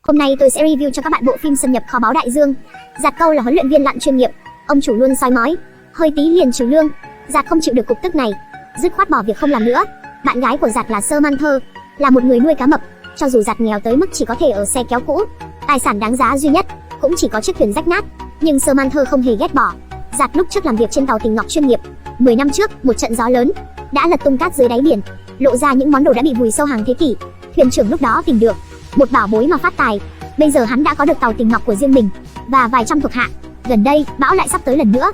Hôm nay tôi sẽ review cho các bạn bộ phim Xâm nhập kho báu đại dương. Giạt Câu là huấn luyện viên lặn chuyên nghiệp, ông chủ luôn soi mói, hơi tí liền trừ lương. Giạt không chịu được cục tức này, dứt khoát bỏ việc không làm nữa. Bạn gái của Giạt là Samantha, là một người nuôi cá mập. Cho dù Giạt nghèo tới mức chỉ có thể ở xe kéo cũ, tài sản đáng giá duy nhất cũng chỉ có chiếc thuyền rách nát, nhưng Samantha không hề ghét bỏ. Giạt lúc trước làm việc trên tàu Tình Ngọc chuyên nghiệp. 10 năm trước, một trận gió lớn đã lật tung cát dưới đáy biển, lộ ra những món đồ đã bị vùi sâu hàng thế kỷ. Thuyền trưởng lúc đó tìm được một bảo bối mà phát tài. Bây giờ hắn đã có được tàu Tình Ngọc của riêng mình và vài trăm thuộc hạ. Gần đây, bão lại sắp tới lần nữa.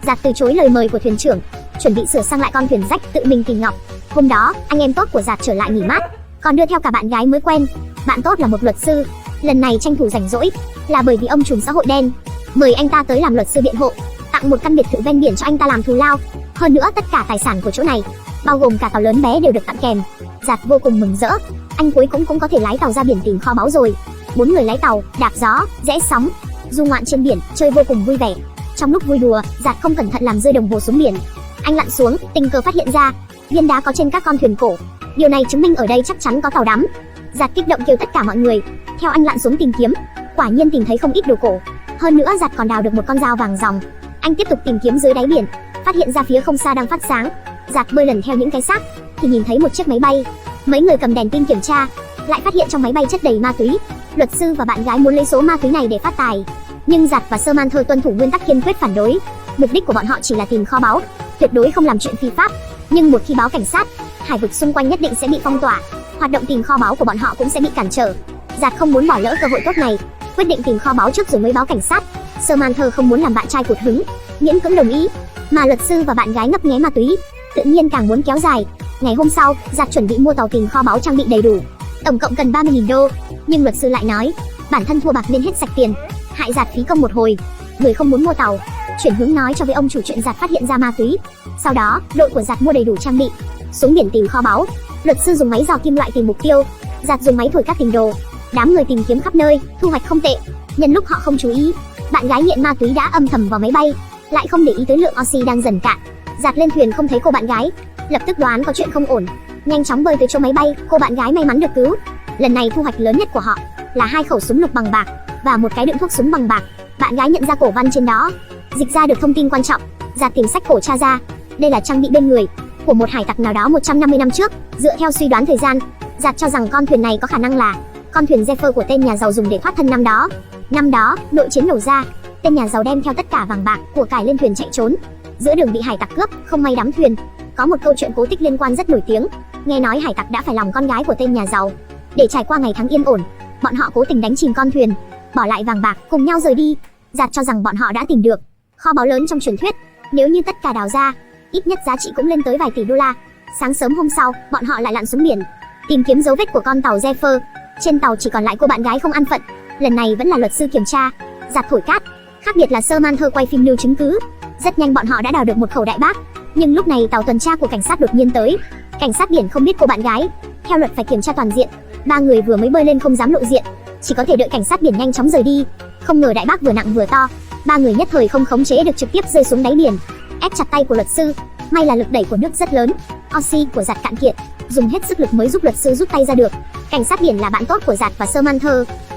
Giạt từ chối lời mời của thuyền trưởng, chuẩn bị sửa sang lại con thuyền rách, tự mình tìm Ngọc. Hôm đó, anh em tốt của Giạt trở lại nghỉ mát, còn đưa theo cả bạn gái mới quen. Bạn tốt là một luật sư, lần này tranh thủ rảnh rỗi là bởi vì ông trùm xã hội đen mời anh ta tới làm luật sư biện hộ, tặng một căn biệt thự ven biển cho anh ta làm thù lao. Hơn nữa, tất cả tài sản của chỗ này, bao gồm cả tàu lớn bé, đều được tặng kèm. Giạt vô cùng mừng rỡ, anh cuối cũng có thể lái tàu ra biển tìm kho báu rồi. 4 người lái tàu, đạp gió, rẽ sóng, du ngoạn trên biển, chơi vô cùng vui vẻ. Trong lúc vui đùa, Giạt không cẩn thận làm rơi đồng hồ xuống biển. Anh lặn xuống, tình cờ phát hiện ra viên đá có trên các con thuyền cổ. Điều này chứng minh ở đây chắc chắn có tàu đắm. Giạt kích động kêu tất cả mọi người theo anh lặn xuống tìm kiếm. Quả nhiên tìm thấy không ít đồ cổ. Hơn nữa, Giạt còn đào được một con dao vàng ròng. Anh tiếp tục tìm kiếm dưới đáy biển, phát hiện ra phía không xa đang phát sáng. Giạt bơi lần theo những cái xác thì nhìn thấy một chiếc máy bay. Mấy người cầm đèn pin kiểm tra, lại phát hiện trong máy bay chất đầy ma túy. Luật sư và bạn gái muốn lấy số ma túy này để phát tài, nhưng Giạt và Samantha tuân thủ nguyên tắc kiên quyết phản đối. Mục đích của bọn họ chỉ là tìm kho báu, tuyệt đối không làm chuyện phi pháp. Nhưng một khi báo cảnh sát, hải vực xung quanh nhất định sẽ bị phong tỏa, hoạt động tìm kho báu của bọn họ cũng sẽ bị cản trở. Giạt không muốn bỏ lỡ cơ hội tốt này, quyết định tìm kho báu trước rồi mới báo cảnh sát. Samantha không muốn làm bạn trai cụt hứng, miễn cưỡng đồng ý, mà luật sư và bạn gái ngấp nghé ma túy, tự nhiên càng muốn kéo dài. Ngày hôm sau, Giạt chuẩn bị mua tàu tìm kho báu trang bị đầy đủ, tổng cộng cần 30.000 đô, nhưng luật sư lại nói bản thân thua bạc nên hết sạch tiền, hại Giạt phí công một hồi. Người không muốn mua tàu chuyển hướng nói cho với ông chủ chuyện Giạt phát hiện ra ma túy. Sau đó, đội của Giạt mua đầy đủ trang bị, xuống biển tìm kho báu. Luật sư dùng máy dò kim loại tìm mục tiêu, Giạt dùng máy thổi cát tìm đồ. Đám người tìm kiếm khắp nơi, thu hoạch không tệ. Nhân lúc họ không chú ý, bạn gái nghiện ma túy đã âm thầm vào máy bay, lại không để ý tới lượng oxy đang dần cạn. Giạt lên thuyền không thấy cô bạn gái, lập tức đoán có chuyện không ổn, nhanh chóng bơi tới chỗ máy bay. Cô bạn gái may mắn được cứu. Lần này thu hoạch lớn nhất của họ là 2 khẩu súng lục bằng bạc và một cái đựng thuốc súng bằng bạc. Bạn gái nhận ra cổ văn trên đó, dịch ra được thông tin quan trọng. Giạt tìm sách cổ tra ra, đây là trang bị bên người của một hải tặc nào đó 150 năm trước. Dựa theo suy đoán thời gian, Giạt cho rằng con thuyền này có khả năng là con thuyền Zephyr của tên nhà giàu dùng để thoát thân năm đó. Năm đó, nội chiến nổ ra, tên nhà giàu đem theo tất cả vàng bạc của cải lên thuyền chạy trốn. Giữa đường bị hải tặc cướp, không may đắm thuyền. Có một câu chuyện cố tích liên quan rất nổi tiếng, nghe nói hải tặc đã phải lòng con gái của tên nhà giàu để trải qua ngày tháng yên ổn. Bọn họ cố tình đánh chìm con thuyền, bỏ lại vàng bạc cùng nhau rời đi. Giạt cho rằng bọn họ đã tìm được kho báu lớn trong truyền thuyết, nếu như tất cả đào ra, ít nhất giá trị cũng lên tới vài tỷ đô la. Sáng sớm hôm sau, bọn họ lại lặn xuống biển, tìm kiếm dấu vết của con tàu Zephyr. Trên tàu chỉ còn lại cô bạn gái không an phận, lần này vẫn là luật sư kiểm tra. Giạt thổi cát, khác biệt là Samantha quay phim lưu chứng cứ. Rất nhanh bọn họ đã đào được một khẩu đại bác, nhưng lúc này tàu tuần tra của cảnh sát đột nhiên tới. Cảnh sát biển không biết cô bạn gái, theo luật phải kiểm tra toàn diện. 3 người vừa mới bơi lên không dám lộ diện, chỉ có thể đợi cảnh sát biển nhanh chóng rời đi. Không ngờ đại bác vừa nặng vừa to, 3 người nhất thời không khống chế được, trực tiếp rơi xuống đáy biển, ép chặt tay của luật sư. May là lực đẩy của nước rất lớn, oxy của Giạt cạn kiệt, dùng hết sức lực mới giúp luật sư rút tay ra được. Cảnh sát biển là bạn tốt của Giạt và Samantha,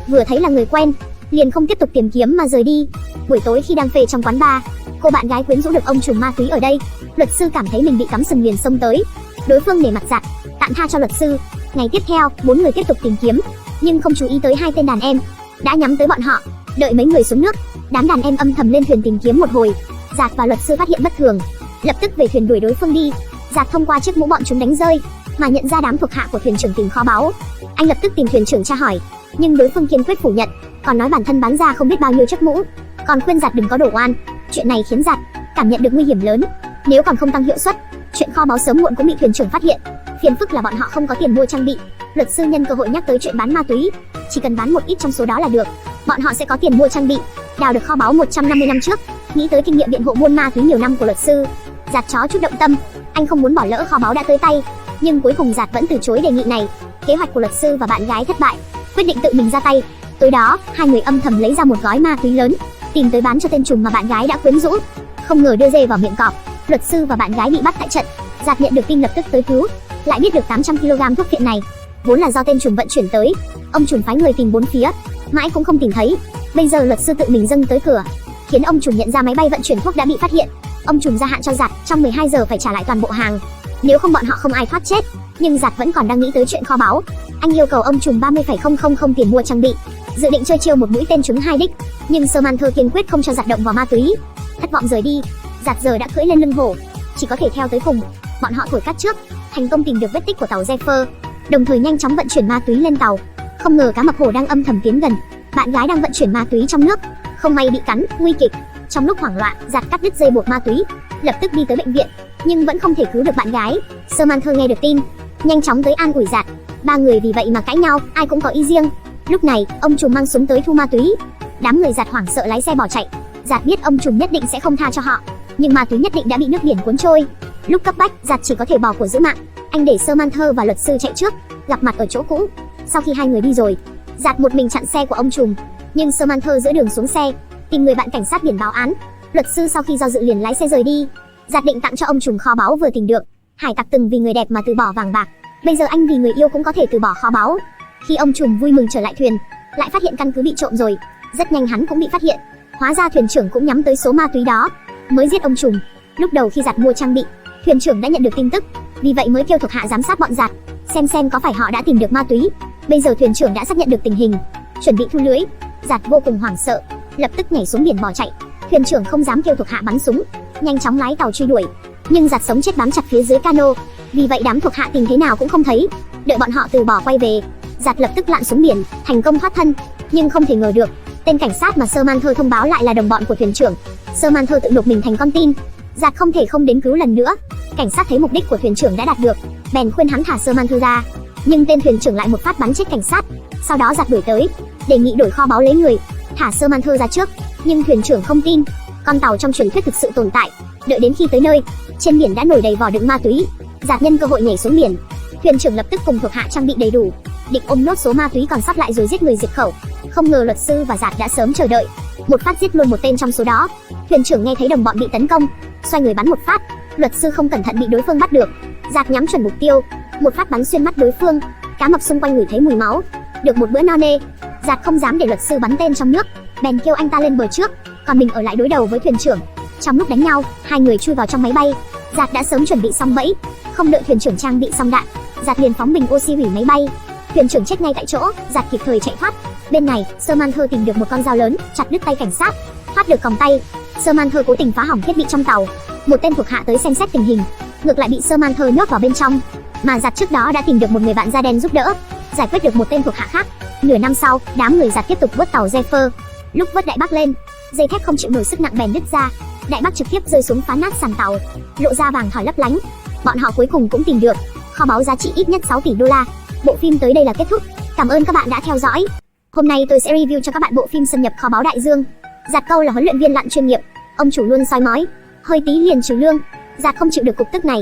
vừa thấy là người quen, liền không tiếp tục tìm kiếm mà rời đi. Buổi tối khi đang phê trong quán bar, cô bạn gái quyến rũ được ông trùm ma túy ở đây. Luật sư cảm thấy mình bị cắm sừng liền xông tới, đối phương nể mặt Giạt, tạm tha cho luật sư. Ngày tiếp theo, 4 người tiếp tục tìm kiếm, nhưng không chú ý tới 2 tên đàn em đã nhắm tới bọn họ. Đợi mấy người xuống nước, đám đàn em âm thầm lên thuyền tìm kiếm một hồi. Giạt và luật sư phát hiện bất thường, lập tức về thuyền đuổi đối phương đi. Giạt thông qua chiếc mũ bọn chúng đánh rơi mà nhận ra đám thuộc hạ của thuyền trưởng tìm kho báu. Anh lập tức tìm thuyền trưởng tra hỏi, nhưng đối phương kiên quyết phủ nhận, còn nói bản thân bán ra không biết bao nhiêu chiếc mũ, còn khuyên Giạt đừng có đổ oan. Chuyện này khiến Giạt cảm nhận được nguy hiểm lớn, nếu còn không tăng hiệu suất, chuyện kho báu sớm muộn cũng bị thuyền trưởng phát hiện. Phiền phức là bọn họ không có tiền mua trang bị. Luật sư nhân cơ hội nhắc tới chuyện bán ma túy, chỉ cần bán một ít trong số đó là được, bọn họ sẽ có tiền mua trang bị, đào được kho báu 150 năm trước. Nghĩ tới kinh nghiệm biện hộ buôn ma túy nhiều năm của luật sư, Giạt chó chút động tâm. Anh không muốn bỏ lỡ kho báu đã tới tay, nhưng cuối cùng Giạt vẫn từ chối đề nghị này. Kế hoạch của luật sư và bạn gái thất bại, quyết định tự mình ra tay. Tối đó, 2 người âm thầm lấy ra một gói ma túy lớn, tìm tới bán cho tên trùm mà bạn gái đã quyến rũ. Không ngờ đưa dê vào miệng cọp, luật sư và bạn gái bị bắt tại trận. Giạt nhận được tin lập tức tới cứu, lại biết được 800 kg thuốc phiện này vốn là do tên trùm vận chuyển tới. Ông trùm phái người tìm bốn phía, mãi cũng không tìm thấy. Bây giờ luật sư tự mình dâng tới cửa, khiến ông trùm nhận ra máy bay vận chuyển thuốc đã bị phát hiện. Ông trùm gia hạn cho Giạt trong 12 giờ phải trả lại toàn bộ hàng, nếu không bọn họ không ai thoát chết. Nhưng Giạt vẫn còn đang nghĩ tới chuyện kho báu. Anh yêu cầu ông trùm 30,000 tiền mua trang bị, dự định chơi chiêu một mũi tên trúng 2 đích. Nhưng Samantha kiên quyết không cho Giạt động vào ma túy. Thất vọng rời đi, Giạt giờ đã cưỡi lên lưng hổ, chỉ có thể theo tới cùng. Bọn họ thổi cát trước, thành công tìm được vết tích của tàu Zephyr, đồng thời nhanh chóng vận chuyển ma túy lên tàu. Không ngờ cá mập hổ đang âm thầm tiến gần. Bạn gái đang vận chuyển ma túy trong nước, không may bị cắn, nguy kịch. Trong lúc hoảng loạn, Giạt cắt đứt dây buộc ma túy, lập tức đi tới bệnh viện, nhưng vẫn không thể cứu được bạn gái. Samantha nghe được tin, nhanh chóng tới an ủi Giạt. Ba người vì vậy mà cãi nhau, ai cũng có ý riêng. Lúc này, ông trùm mang súng tới thu ma túy. Đám người Giạt hoảng sợ lái xe bỏ chạy. Giạt biết ông trùm nhất định sẽ không tha cho họ, nhưng ma túy nhất định đã bị nước biển cuốn trôi. Lúc cấp bách, Giạt chỉ có thể bỏ của giữ mạng. Anh để Samantha và luật sư chạy trước, gặp mặt ở chỗ cũ. Sau khi hai người đi rồi, Giạt một mình chặn xe của ông trùm, nhưng Samantha giữa đường xuống xe, tìm người bạn cảnh sát biển báo án. Luật sư sau khi do dự liền lái xe rời đi. Giạt định tặng cho ông trùm kho báu vừa tìm được. Hải tặc từng vì người đẹp mà từ bỏ vàng bạc, bây giờ anh vì người yêu cũng có thể từ bỏ kho báu. Khi ông trùm vui mừng trở lại thuyền, lại phát hiện căn cứ bị trộm rồi. Rất nhanh hắn cũng bị phát hiện. Hóa ra thuyền trưởng cũng nhắm tới số ma túy đó, mới giết ông trùm. Lúc đầu khi Giạt mua trang bị, thuyền trưởng đã nhận được tin tức, vì vậy mới kêu thuộc hạ giám sát bọn Giạt, xem có phải họ đã tìm được ma túy. Bây giờ thuyền trưởng đã xác nhận được tình hình, chuẩn bị thu lưới. Giạt vô cùng hoảng sợ, lập tức nhảy xuống biển bỏ chạy. Thuyền trưởng không dám kêu thuộc hạ bắn súng, nhanh chóng lái tàu truy đuổi. Nhưng Giạt sống chết bám chặt phía dưới cano, vì vậy đám thuộc hạ tìm thế nào cũng không thấy. Đợi bọn họ từ bỏ quay về, Giạt lập tức lặn xuống biển, thành công thoát thân. Nhưng không thể ngờ được, tên cảnh sát mà Samantha thông báo lại là đồng bọn của thuyền trưởng. Samantha tự nộp mình thành con tin. Giạt không thể không đến cứu lần nữa. Cảnh sát thấy mục đích của thuyền trưởng đã đạt được, bèn khuyên hắn thả Samantha ra. Nhưng tên thuyền trưởng lại một phát bắn chết cảnh sát. Sau đó Giạt đuổi tới, đề nghị đổi kho báu lấy người, thả Samantha ra trước. Nhưng thuyền trưởng không tin, con tàu trong truyền thuyết thực sự tồn tại. Đợi đến khi tới nơi, trên biển đã nổi đầy vỏ đựng ma túy. Giạt nhân cơ hội nhảy xuống biển. Thuyền trưởng lập tức cùng thuộc hạ trang bị đầy đủ, định ôm nốt số ma túy còn sót lại rồi giết người diệt khẩu. Không ngờ luật sư và Giạt đã sớm chờ đợi, một phát giết luôn một tên trong số đó. Thuyền trưởng nghe thấy đồng bọn bị tấn công, xoay người bắn một phát. Luật sư không cẩn thận bị đối phương bắt được. Giạt nhắm chuẩn mục tiêu, một phát bắn xuyên mắt đối phương. Cá mập xung quanh ngửi thấy mùi máu, được một bữa no nê. Giạt không dám để luật sư bắn tên trong nước, bèn kêu anh ta lên bờ trước, còn mình ở lại đối đầu với thuyền trưởng. Trong lúc đánh nhau, hai người chui vào trong máy bay. Giạt đã sớm chuẩn bị xong bẫy, không đợi thuyền trưởng trang bị xong đạn, Giạt liền phóng bình oxy hủy máy bay. Thuyền trưởng chết ngay tại chỗ, Giạt kịp thời chạy thoát. Bên này, Samantha tìm được một con dao lớn, chặt đứt tay cảnh sát, thoát được còng tay. Samantha cố tình phá hỏng thiết bị trong tàu. Một tên thuộc hạ tới xem xét tình hình, ngược lại bị Samantha nhốt vào bên trong. Mà Giạt trước đó đã tìm được một người bạn da đen giúp đỡ, giải quyết được một tên thuộc hạ khác. Nửa năm sau, đám người Giạt tiếp tục vớt tàu Zephyr. Lúc vớt đại bác lên, dây thép không chịu nổi sức nặng bèn đứt ra, đại bác trực tiếp rơi xuống phá nát sàn tàu, lộ ra vàng thỏi lấp lánh. Bọn họ cuối cùng cũng tìm được kho báu giá trị ít nhất 6 tỷ đô la. Bộ phim tới đây là kết thúc. Cảm ơn các bạn đã theo dõi. Hôm nay tôi sẽ review cho các bạn bộ phim Xâm nhập kho báu đại dương. Giạt Câu là huấn luyện viên lặn chuyên nghiệp, ông chủ luôn soi mói, hơi tí liền trừ lương. Giạt không chịu được cục tức này,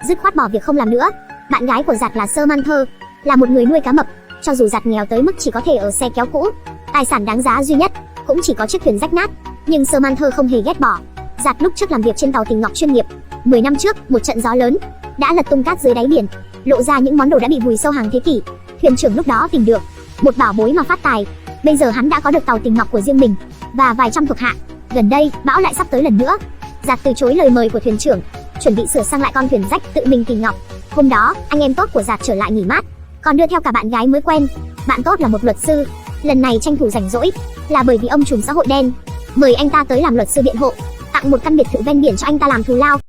dứt khoát bỏ việc không làm nữa. Bạn gái của Giạt là Samantha, là một người nuôi cá mập. Cho dù Giạt nghèo tới mức chỉ có thể ở xe kéo cũ, tài sản đáng giá duy nhất cũng chỉ có chiếc thuyền rách nát, nhưng Samantha không hề ghét bỏ. Giạt lúc trước làm việc trên tàu Tình Ngọc chuyên nghiệp. 10 năm trước, một trận gió lớn đã lật tung cát dưới đáy biển, lộ ra những món đồ đã bị vùi sâu hàng thế kỷ. Thuyền trưởng lúc đó tìm được một bảo bối mà phát tài. Bây giờ hắn đã có được tàu Tình Ngọc của riêng mình và vài trăm thuộc hạ. Gần đây, bão lại sắp tới lần nữa. Giạt từ chối lời mời của thuyền trưởng, chuẩn bị sửa sang lại con thuyền rách tự mình Tình Ngọc. Hôm đó, anh em tốt của Giạt trở lại nghỉ mát, còn đưa theo cả bạn gái mới quen. Bạn tốt là một luật sư, lần này tranh thủ rảnh rỗi là bởi vì ông trùm xã hội đen mời anh ta tới làm luật sư biện hộ, tặng một căn biệt thự ven biển cho anh ta làm thù lao.